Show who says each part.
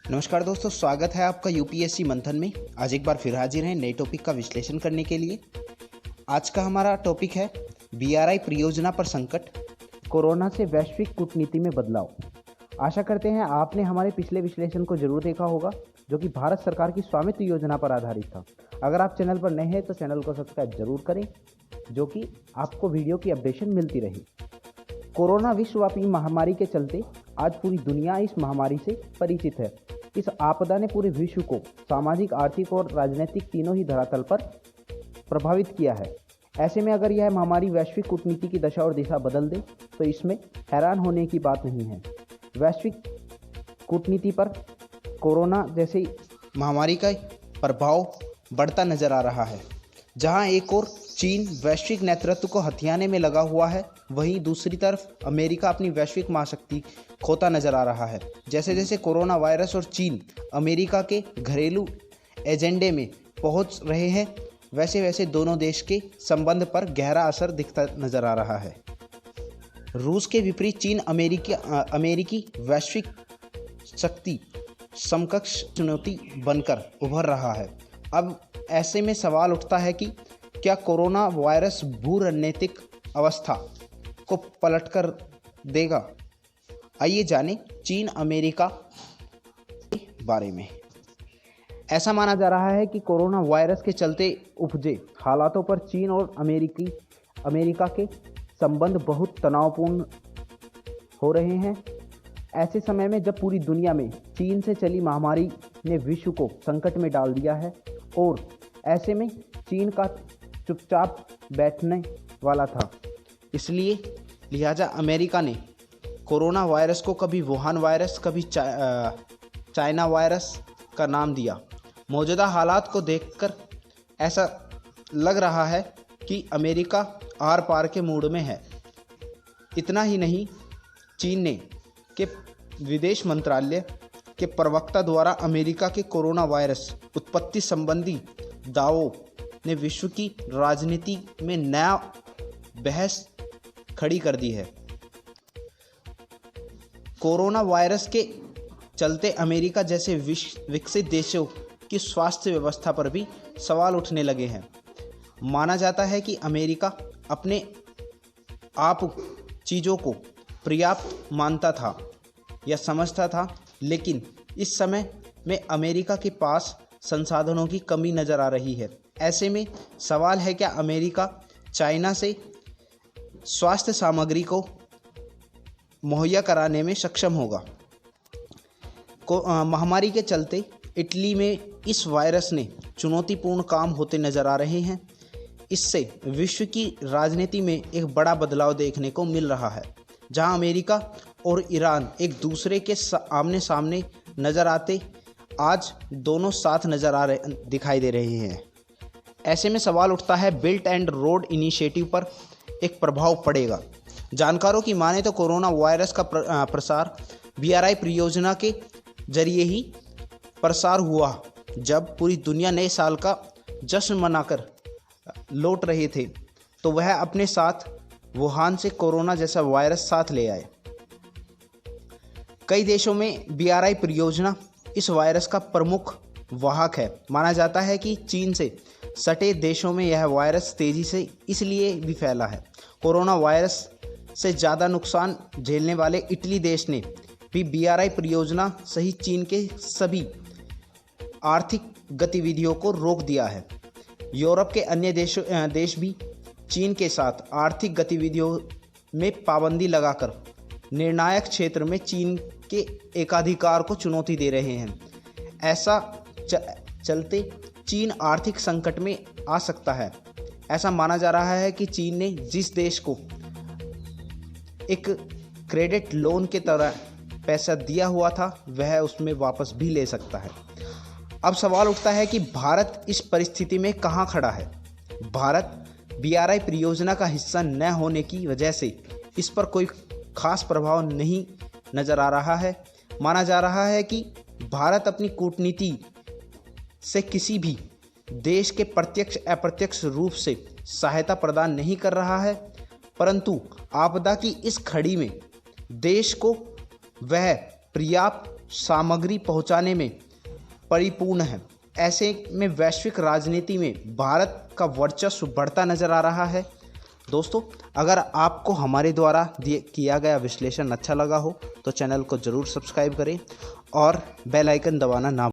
Speaker 1: नमस्कार दोस्तों, स्वागत है आपका यूपीएससी मंथन में। आज एक बार फिर हाजिर हैं नए टॉपिक का विश्लेषण करने के लिए। आज का हमारा टॉपिक है बीआरआई परियोजना पर संकट, कोरोना से वैश्विक कूटनीति में बदलाव। आशा करते हैं आपने हमारे पिछले विश्लेषण को जरूर देखा होगा, जो कि भारत सरकार की स्वामित्व योजना पर आधारित था। अगर आप चैनल पर नए हैं तो चैनल को सब्सक्राइब जरूर करें, जो कि आपको वीडियो की अपडेशन मिलती रही। कोरोना विश्वव्यापी महामारी के चलते आज पूरी दुनिया इस महामारी से परिचित है। इस आपदा ने पूरे विश्व को सामाजिक, आर्थिक और राजनीतिक तीनों ही धरातल पर प्रभावित किया है। ऐसे में अगर यह महामारी वैश्विक कूटनीति की दशा और दिशा बदल दे तो इसमें हैरान होने की बात नहीं है। वैश्विक कूटनीति पर कोरोना जैसी महामारी का प्रभाव बढ़ता नजर आ रहा है। जहां एक और चीन वैश्विक नेतृत्व को हथियाने में लगा हुआ है, वहीं दूसरी तरफ अमेरिका अपनी वैश्विक महाशक्ति खोता नजर आ रहा है। जैसे जैसे कोरोना वायरस और चीन अमेरिका के घरेलू एजेंडे में पहुंच रहे हैं, वैसे वैसे दोनों देश के संबंध पर गहरा असर दिखता नजर आ रहा है। रूस के विपरीत चीन अमेरिकी वैश्विक शक्ति समकक्ष चुनौती बनकर उभर रहा है। अब ऐसे में सवाल उठता है कि क्या कोरोना वायरस भू रणनीतिक अवस्था को पलटकर देगा? आइए जानें चीन अमेरिका के बारे में। ऐसा माना जा रहा है कि कोरोना वायरस के चलते उपजे हालातों पर चीन और अमेरिका के संबंध बहुत तनावपूर्ण हो रहे हैं। ऐसे समय में जब पूरी दुनिया में चीन से चली महामारी ने विश्व को संकट में डाल दिया है और ऐसे में चीन का चुपचाप बैठने वाला था, इसलिए लिहाजा अमेरिका ने कोरोना वायरस को कभी वुहान वायरस, कभी चाइना वायरस का नाम दिया। मौजूदा हालात को देखकर ऐसा लग रहा है कि अमेरिका आर पार के मूड में है। इतना ही नहीं, चीन ने के विदेश मंत्रालय के प्रवक्ता द्वारा अमेरिका के कोरोना वायरस उत्पत्ति संबंधी दावों ने विश्व की राजनीति में नया बहस खड़ी कर दी है। कोरोना वायरस के चलते अमेरिका जैसे विकसित देशों की स्वास्थ्य व्यवस्था पर भी सवाल उठने लगे हैं। माना जाता है कि अमेरिका अपने आप चीज़ों को पर्याप्त मानता था या समझता था, लेकिन इस समय में अमेरिका के पास संसाधनों की कमी नज़र आ रही है। ऐसे में सवाल है, क्या अमेरिका चाइना से स्वास्थ्य सामग्री को मुहैया कराने में सक्षम होगा? महामारी के चलते इटली में इस वायरस ने चुनौतीपूर्ण काम होते नज़र आ रहे हैं। इससे विश्व की राजनीति में एक बड़ा बदलाव देखने को मिल रहा है, जहां अमेरिका और ईरान एक दूसरे के आमने सामने नज़र आते आज दोनों साथ दिखाई दे रहे हैं। ऐसे में सवाल उठता है, बेल्ट एंड रोड इनिशिएटिव पर एक प्रभाव पड़ेगा? जानकारों की माने तो कोरोना वायरस का प्रसार बीआरआई परियोजना के जरिए ही प्रसार हुआ। जब पूरी दुनिया नए साल का जश्न मनाकर लौट रहे थे, तो वह अपने साथ वुहान से कोरोना जैसा वायरस साथ ले आए। कई देशों में बीआरआई परियोजना इस वायरस का प्रमुख वाहक है। माना जाता है कि चीन से सटे देशों में यह वायरस तेज़ी से इसलिए भी फैला है। कोरोना वायरस से ज़्यादा नुकसान झेलने वाले इटली देश ने भी बीआरआई परियोजना सहित चीन के सभी आर्थिक गतिविधियों को रोक दिया है। यूरोप के अन्य देश भी चीन के साथ आर्थिक गतिविधियों में पाबंदी लगाकर निर्णायक क्षेत्र में चीन के एकाधिकार को चुनौती दे रहे हैं। ऐसा चलते चीन आर्थिक संकट में आ सकता है। ऐसा माना जा रहा है कि चीन ने जिस देश को एक क्रेडिट लोन के तरह पैसा दिया हुआ था, वह उसमें वापस भी ले सकता है। अब सवाल उठता है कि भारत इस परिस्थिति में कहां खड़ा है? भारत बीआरआई परियोजना का हिस्सा न होने की वजह से इस पर कोई खास प्रभाव नहीं नज़र आ रहा है। माना जा रहा है कि भारत अपनी कूटनीति से किसी भी देश के प्रत्यक्ष अप्रत्यक्ष रूप से सहायता प्रदान नहीं कर रहा है, परंतु आपदा की इस घड़ी में देश को वह पर्याप्त सामग्री पहुंचाने में परिपूर्ण है। ऐसे में वैश्विक राजनीति में भारत का वर्चस्व बढ़ता नजर आ रहा है। दोस्तों, अगर आपको हमारे द्वारा किया गया विश्लेषण अच्छा लगा हो तो चैनल को ज़रूर सब्सक्राइब करें और बेल आइकन दबाना ना